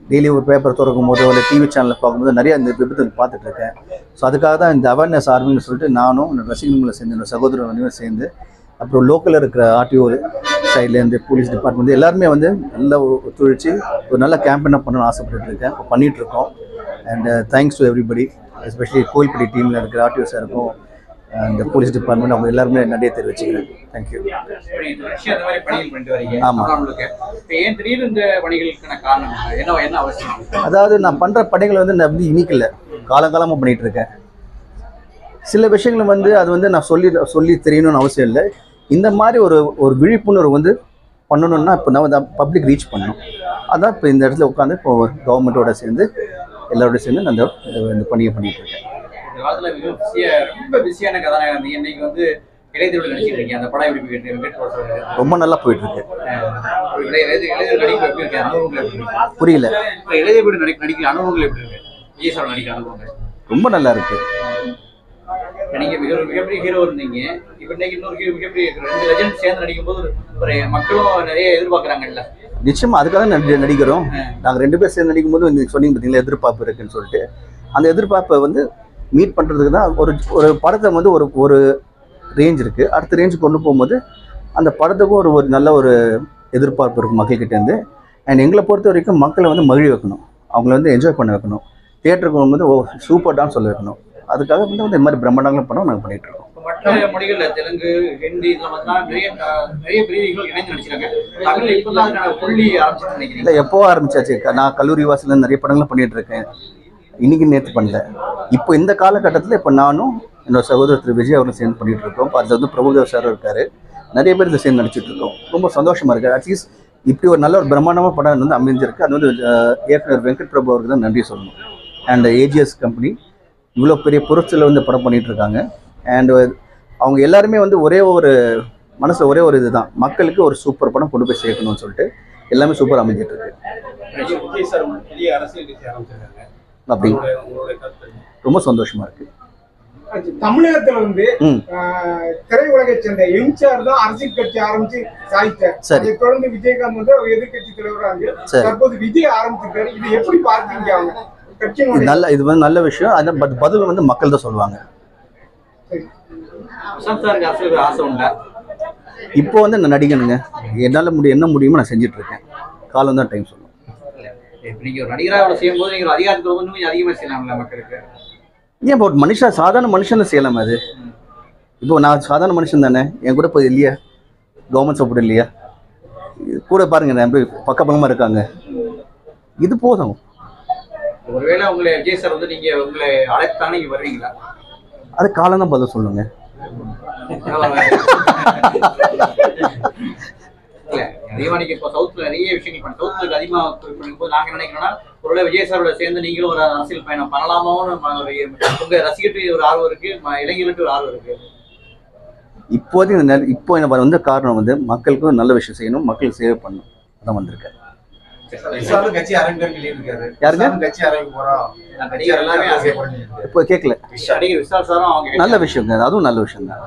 Daily ஒரு paper திறக்கும் போதோ இல்லை டிவி சேனலில் பார்க்கும்போது நிறைய இந்த விபத்து பார்த்துட்ருக்கேன். ஸோ அதுக்காக தான் இந்த அவேர்னஸ் ஆர்மின்னு சொல்லிட்டு நானும் ரசிகர்களை சேர்ந்து என்னோட சகோதரர்களையும் சேர்ந்து அப்புறம் லோக்கலில் இருக்கிற ஆர்டிஓ சைட்லேருந்து போலீஸ் டிபார்ட்மெண்ட் எல்லாருமே வந்து நல்லா ஒத்துழைச்சி ஒரு நல்ல கேம்பெயினாக பண்ணணும்னு ஆசைப்பட்டுருக்கேன். இப்போ பண்ணிகிட்ருக்கோம். And thanks to everybody, especially Kovilpatti டீமில் இருக்கிற ஆர்டிஓ சாருக்கும் இந்த போலீஸ் டிபார்ட்மெண்ட் அவங்க எல்லாருமே நிறைய தெரிவிச்சுக்கிறேன். தேங்க்யூ. ஆமாம். அதாவது நான் பண்ணுற பணிகள் வந்து நான் வந்து இன்னைக்கு இல்லை, காலங்காலமாக பண்ணிகிட்டு இருக்கேன். சில விஷயங்கள் வந்து அது வந்து நான் சொல்லி தெரியணும்னு அவசியம் இல்லை. இந்த மாதிரி ஒரு விழிப்புணர்வு வந்து பண்ணணும்னா இப்போ நான் வந்து பப்ளிக் ரீச் பண்ணணும். அதான் இப்போ இந்த இடத்துல உட்காந்து இப்போ கவர்மெண்ட்டோட சேர்ந்து எல்லாரோட சேர்ந்து நான் இந்த பணியை பண்ணிகிட்டு இருக்கேன். ரொம்ப நல்லா போயிட்டு இருக்கு. புரியல. ரொம்ப நல்லா இருக்கு. நீங்க மிகப்பெரிய ஹீரோ இருந்தீங்க, இப்ப இன்னைக்கு இன்னொரு மிகப்பெரிய 2 லெஜண்ட் சேர்ந்து நடிக்கும் போது மக்களும் நிறைய எதிர்பார்க்கறாங்கல்ல. நிச்சயமா அதுக்காக நடிக்கிறோம். நாங்கள் 2 பேர் சேர்ந்து நடிக்கும் போது நீங்கள் சொன்னீங்க பார்த்தீங்களா, எதிர்பார்ப்பு இருக்குன்னு சொல்லிட்டு. அந்த எதிர்பார்ப்பை வந்து மீட் பண்ணுறதுக்கு தான் ஒரு படத்தை வந்து ஒரு ரேஞ்ச் இருக்குது. அடுத்த ரேஞ்சு கொண்டு போகும்போது அந்த படத்துக்கும் ஒரு நல்ல ஒரு எதிர்பார்ப்பு இருக்கும் மக்கள்கிட்டேருந்து. அண்ட் எங்களை பொறுத்த வரைக்கும் மக்களை வந்து மகிழ வைக்கணும், அவங்கள வந்து என்ஜாய் பண்ண வைக்கணும், தியேட்டருக்கு போகும்போது சூப்பர்டான்னு சொல்ல வைக்கணும். அதுக்காக வந்து இந்த மாதிரி பிரம்மாண்டங்களும் படம் நாங்கள் பண்ணிட்டு இருக்கோம். மற்ற மொழிகளில் தெலுங்கு, ஹிந்தி நிறைய பிரிவுகள் இணைந்து நடிச்சிருக்காங்க. தமிழ் இப்போதான் புள்ளி ஆரம்பிச்சு நினைக்கிறேன். இல்லை, எப்போ ஆரம்பிச்சாச்சு. நான் கல்லூரி வாசலில் நிறைய படங்களும் பண்ணிட்டு இருக்கேன். இன்னைக்கு நேற்று பண்ணல. இப்போ இந்த காலகட்டத்தில் இப்போ நானும் என்னோட சகோதரர் திரு விஜய் அவர்களும் சேர்ந்து பண்ணிட்டு இருக்கோம். அது வந்து பிரபுதேவ் சார் இருக்காரு, நிறைய பேர் இதில் சேர்ந்து நடிச்சிட்டு இருக்கோம். ரொம்ப சந்தோஷமா இருக்கு. அட்லீஸ்ட் இப்படி ஒரு நல்ல ஒரு பிரம்மாண்டமாக படம் வந்து அமைஞ்சிருக்கு. அது வந்து இயக்குனர் வெங்கட் பிரபு அவருக்கு தான் நன்றி சொல்லணும். அண்ட் ஏஜிஎஸ் கம்பெனி இவ்வளோ பெரிய பொருட்களில் வந்து படம் பண்ணிட்டு இருக்காங்க. அண்ட் அவங்க எல்லாருமே வந்து ஒரே ஒரு மனசில் ஒரே ஒரு இதுதான், மக்களுக்கு ஒரு சூப்பர் படம் கொண்டு போய் சேர்க்கணும்னு சொல்லிட்டு எல்லாமே சூப்பர் அமைஞ்சிட்டு இருக்கு. அப்படி ரொம்ப சந்தோஷமா இருக்கு. தமிழகத்துல வந்து திரையுலகை சேர்ந்த எம்ஜிஆர் தான் அரசியல் கட்சி ஆரம்பிச்சு சாதித்தார். அதை தொடர்ந்து விஜயகாந்த் வந்து எதிர்கட்சி தலைவராக தற்போது விஜய் ஆரம்பிச்சிருக்காரு. இது எப்படி பார்த்தீங்க? அவங்க நல்ல இது வந்து நல்ல விஷயம். அது பதில் வந்து மக்கள் தான் சொல்லுவாங்க. இப்போ வந்து நான் நடிகனுங்க, என்னால் என்ன முடியுமோ நான் செஞ்சுட்டு இருக்கேன். காலம் தான் டைம் சொல்லுவோம். ஏன் இப்போ மனுஷன் சாதாரண மனுஷன் செய்யலாமா? அது இப்போ நான் சாதாரண மனுஷன் தானே, என் கூட போய் இல்லையா கவர்மெண்ட் சப்போர்ட் இல்லையா? கூட பாருங்க நான் பக்கபலமாக இருக்காங்க. இது போதும். ஒருவேளை உங்களை விஜய் சார் வந்து நீங்க உங்களை அழைத்தானே நீங்க வருவீங்களா? அது காலம் தான் பதில் சொல்லுங்க. அதிகமா நீங்க இப்போ சவுத்ல நிறைய விஷயங்கள் பண்ண சவுத்துக்கு அதிகமா பண்ணும்போது நாங்க நினைக்கிறோம்னா ஒருவேளை விஜய் சாரோட சேர்ந்து நீங்களும் ஒரு அரசியல் பயணம் பண்ணலாமோன்னு உங்க ரசிகர்கிட்ட ஒரு ஆர்வம் இருக்கு, இளைஞர்களுக்கு ஒரு ஆர்வம் இருக்கு. இப்போ வந்த காரணம் வந்து மக்களுக்கு நல்ல விஷயம் செய்யணும், மக்களுக்கு சேவை பண்ணணும், அதான் வந்திருக்கேன். இப்போ கேட்கல. நல்ல விஷயம் தான், அதுவும் நல்ல விஷயம் தான்.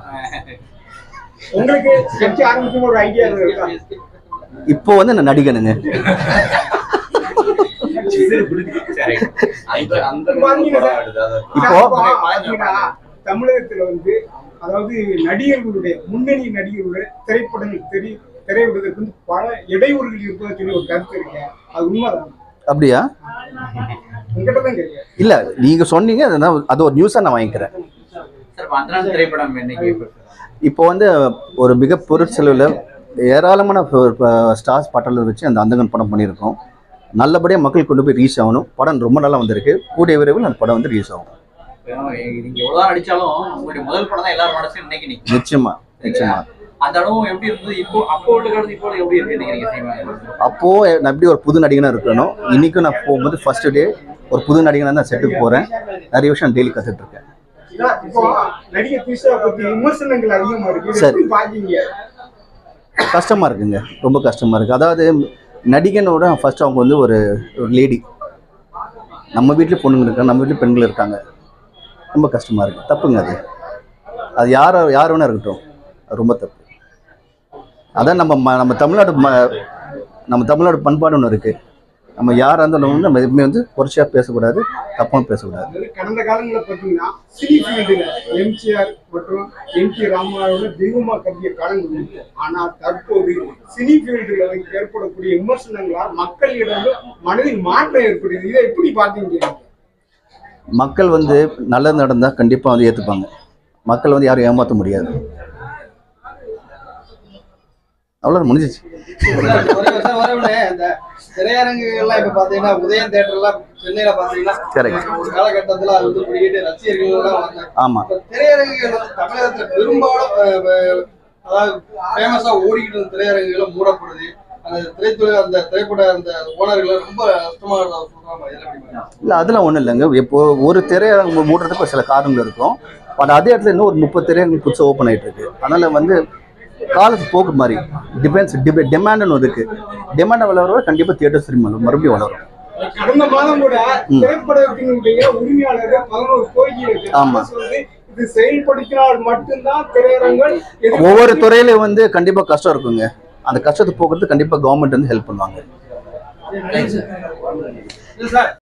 இப்போ வந்து நான் நடிகனுங்க. இப்போ தமிழகத்துல வந்து அதாவது நடிகர்களுடைய முன்னணி நடிகர்களுடைய திரைப்படங்கள் திரைவிடுவதற்கு வந்து பல இடையூறுகள் இருப்பதை சொல்லி ஒரு கருத்து இருக்கு. அது உண்மைதான்? அப்படியா? இல்ல, நீங்க சொன்னீங்க, அது ஒரு நியூஸா நான் வாங்கிக்கிறேன். இப்போ வந்து ஒரு மிக பொருட்செலவில் ஏராளமான ஸ்டார்ஸ் பட்டலில் வச்சு அந்த அந்தகன் படம் பண்ணியிருக்கோம். நல்லபடியாக மக்கள் கொண்டு போய் ரீச் ஆகணும். படம் ரொம்ப நல்லா வந்திருக்கு. கூடிய விரைவில் அந்த படம் வந்து ரீச் ஆகும். நிச்சயமா நிச்சயமா. அப்போ நான் எப்படி ஒரு புது நடிகனா இருக்கணும். இன்னைக்கும் நான் போகும்போது ஃபர்ஸ்ட் டே ஒரு புது நடிகனா தான் செட்டுக்கு போறேன். நிறைய விஷயம் டெய்லி கத்துட்டு இருக்கேன். சரி, கஷ்டமா இருக்குங்க, ரொம்ப கஷ்டமா இருக்கு. அதாவது நடிகனோட ஃபர்ஸ்ட் அவங்க வந்து ஒரு லேடி. நம்ம வீட்டில் பொண்ணுங்க இருக்காங்க, நம்ம வீட்டில் பெண்கள் இருக்காங்க. ரொம்ப கஷ்டமா இருக்கு. தப்புங்க. அது யார் வேணா இருக்கட்டும், அது ரொம்ப தப்பு. அதான் நம்ம தமிழ்நாடு பண்பாடு ஒன்று இருக்கு. நம்ம யாராக இருந்தாலும் வந்து நம்ம எதுவுமே வந்து குறைச்சியாக பேசக்கூடாது, தப்பாக பேசக்கூடாது. கடந்த காலங்களில் பார்த்தீங்கன்னா சினி ஃபீல்டில் எம்ஜிஆர் மற்றும் என்.டி. ராமராவோட தெய்வமாக கருதிய காலங்கள் இருக்கு. ஆனால் தற்போது சினி ஃபீல்டில் ஏற்படக்கூடிய விமர்சனங்களால் மக்களிடம் மனதில் மாற்றம் ஏற்படுது. இதை எப்படி பார்த்தீங்க? மக்கள் வந்து நல்லது நடந்தால் கண்டிப்பாக வந்து ஏற்றுப்பாங்க. மக்கள் வந்து யாரும் ஏமாற்ற முடியாது. அவ்வளோ முடிஞ்சிச்சு. திரையரங்குகள்லாம் இப்ப பாத்தீங்கன்னா உதயம் தியேட்டர்லாம் சென்னையில பாத்தீங்கன்னா ஒரு காலகட்டத்துல அது வந்து குறியிட்டு ரசிகர்கள் எல்லாம் வந்தாங்க. ஆமா, திரையரங்குகள் வந்து தமிழகத்துல பெரும்பாலும் அதாவது ஃபேமஸா ஓடிக்கிட்டு இருந்த திரையரங்குகளை மூடப்படுது. அந்த திரைத்துறை அந்த திரைப்பட அந்த ஓனர்கள் ரொம்ப கஷ்டமா சொல்றாங்க. இல்லை அதெல்லாம் ஒன்றும் இல்லைங்க. இப்போ ஒரு திரையரங்கு மூடுறதுக்கு சில காரணங்கள் இருக்கும். பட் அதே இடத்துல இன்னும் ஒரு 30 திரையரங்கு புதுசாக ஓப்பன் ஆகிட்டு இருக்கு. அதனால வந்து காலத்து போக்கு மாதிரி டிமாண்ட் ஒன்று இருக்கு. டிமாண்ட் வளர கண்டிப்பாக தியேட்டர் திரும்ப மறுபடியும் வளரும். கடந்த மாதம் கூட திரைப்படத்தினுடைய உரிமையாளர்கள் 11 கோரிக்கை ஆமா இது செயல்படுத்தினால் மட்டும்தான் திரையரங்கள் ஒவ்வொரு துறையில வந்து கண்டிப்பா கஷ்டம் இருக்குங்க. அந்த கஷ்டத்தை போக்குறது கண்டிப்பா கவர்மெண்ட் வந்து ஹெல்ப் பண்ணுவாங்க.